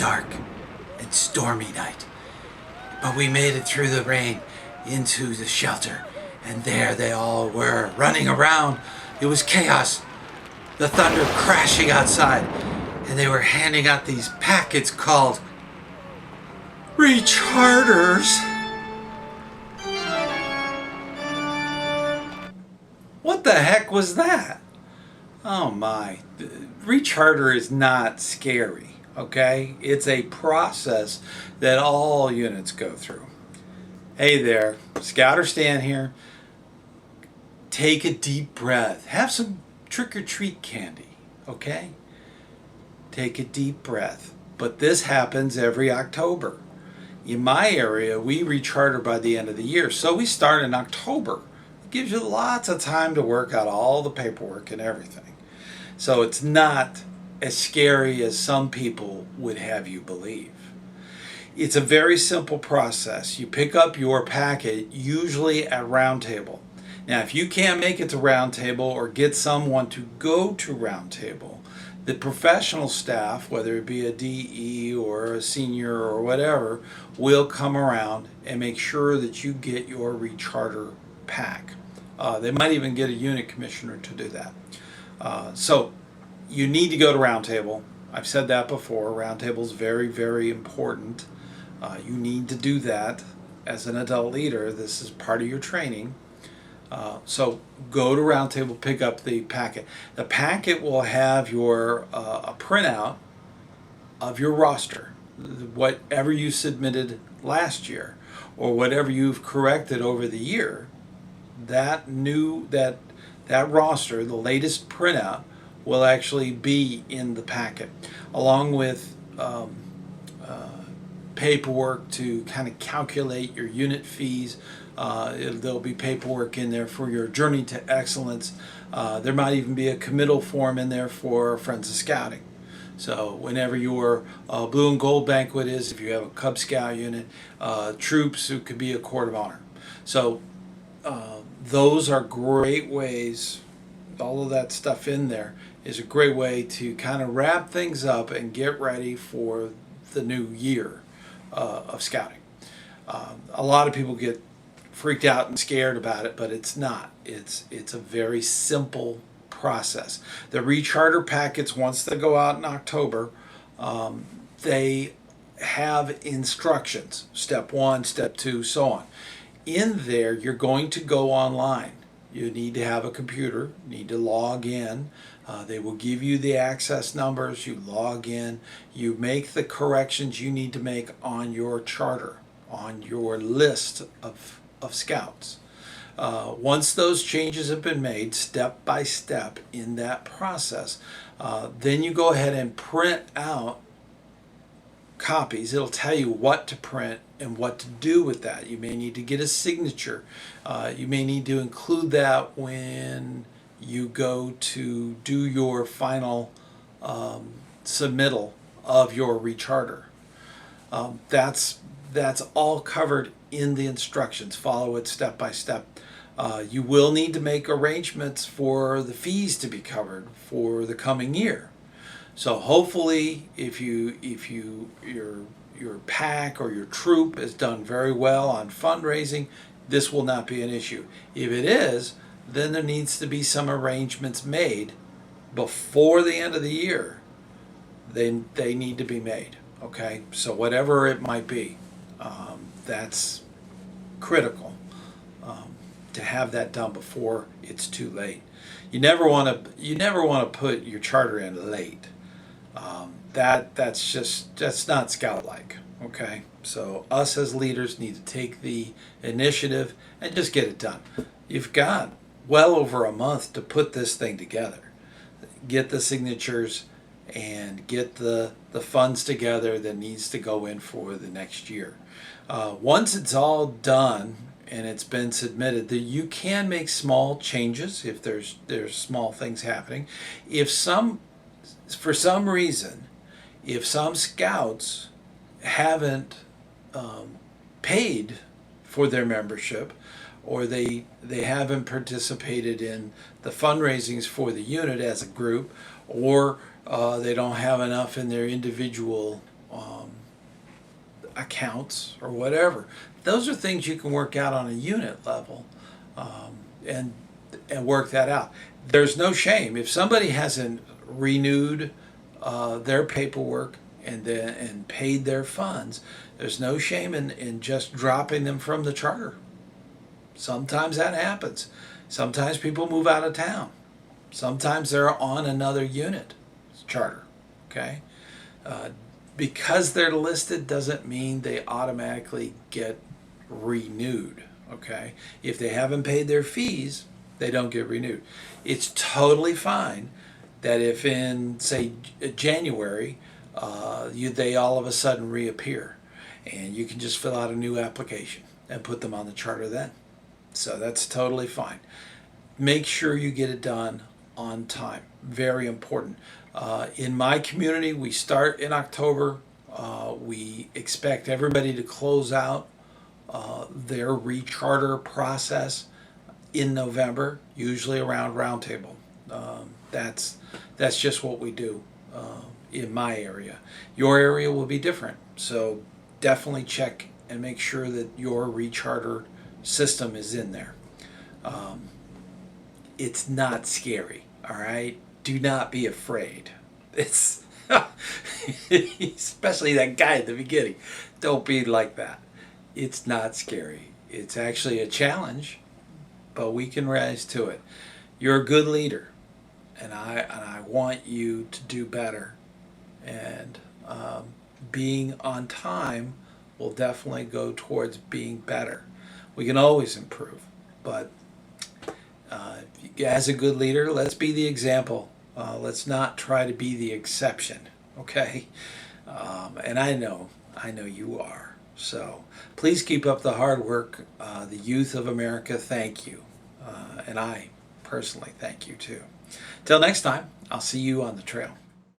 dark and stormy night. But we made it through the rain into the shelter, and there they all were, running around. It was chaos. The thunder crashing outside, and they were handing out these packets called Recharters. What the heck was that? Oh my. Recharter is not scary, okay? It's a process that all units go through. Hey there, ScouterStan here. Take a deep breath. Have some trick-or-treat candy, okay? Take a deep breath. But this happens every October. In my area, we recharter by the end of the year, so we start in October. It gives you lots of time to work out all the paperwork and everything. So it's not as scary as some people would have you believe. It's a very simple process. You pick up your packet, usually at Roundtable. Now, if you can't make it to Roundtable or get someone to go to Roundtable, the professional staff, whether it be a DE or a senior or whatever, will come around and make sure that you get your recharter pack. They might even get a unit commissioner to do that. So you need to go to Roundtable. I've said that before. Roundtable is very, very important. You need to do that as an adult leader. This is part of your training. So go to Roundtable, pick up the packet. The packet will have your a printout of your roster, whatever you submitted last year, or whatever you've corrected over the year. That roster, the latest printout, will actually be in the packet, along with paperwork to kind of calculate your unit fees. There'll be paperwork in there for your Journey to Excellence. There might even be a committal form in there for Friends of Scouting. So whenever your Blue and Gold banquet is, if you have a Cub Scout unit, troops, it could be a Court of Honor. So those are great ways. All of that stuff in there is a great way to kind of wrap things up and get ready for the new year of scouting. A lot of people get freaked out and scared about it, but it's not. It's a very simple process. The recharter packets, once they go out in October, they have instructions, step 1, step 2, so on. In there, you're going to go online. You need to have a computer, need to log in. They will give you the access numbers. You log in, you make the corrections you need to make on your charter, on your list of scouts. Once those changes have been made step by step in that process, then you go ahead and print out copies. It'll tell you what to print and what to do with that. You may need to get a signature. You may need to include that when you go to do your final submittal of your recharter. That's all covered in the instructions. Follow it step by step. You will need to make arrangements for the fees to be covered for the coming year. So hopefully, if your pack or your troop has done very well on fundraising, this will not be an issue. If it is, then there needs to be some arrangements made before the end of the year. They need to be made. Okay, so whatever it might be, that's critical to have that done before it's too late. You never want to put your charter in late. That's not scout-like. Okay, so us as leaders need to take the initiative and just get it done. You've got well over a month to put this thing together. Get the signatures and get the funds together that needs to go in for the next year. Once it's all done and it's been submitted, that you can make small changes if there's small things happening. For some reason, if some scouts haven't paid for their membership, or they haven't participated in the fundraisings for the unit as a group, or they don't have enough in their individual accounts or whatever. Those are things you can work out on a unit level, and work that out. There's no shame if somebody hasn't renewed their paperwork and paid their funds. There's no shame in just dropping them from the charter. Sometimes that happens. Sometimes people move out of town. Sometimes they're on another unit charter. Okay, because they're listed doesn't mean they automatically get renewed. Okay, if they haven't paid their fees, they don't get renewed. It's totally fine that if in, say, January, they all of a sudden reappear, and you can just fill out a new application and put them on the charter then. So that's totally fine. Make sure you get it done on time. Very important. In my community, we start in October. We expect everybody to close out their recharter process in November, usually around Roundtable. That's just what we do in my area. Your area will be different, so definitely check and make sure that your recharter system is in there. It's not scary, all right? Do not be afraid. It's especially that guy at the beginning. Don't be like that. It's not scary. It's actually a challenge, but we can rise to it. You're a good leader, and I want you to do better. And being on time will definitely go towards being better. We can always improve, but as a good leader, let's be the example. Let's not try to be the exception, okay? And I know you are. So please keep up the hard work. The youth of America, thank you. And I personally thank you too. Till next time, I'll see you on the trail.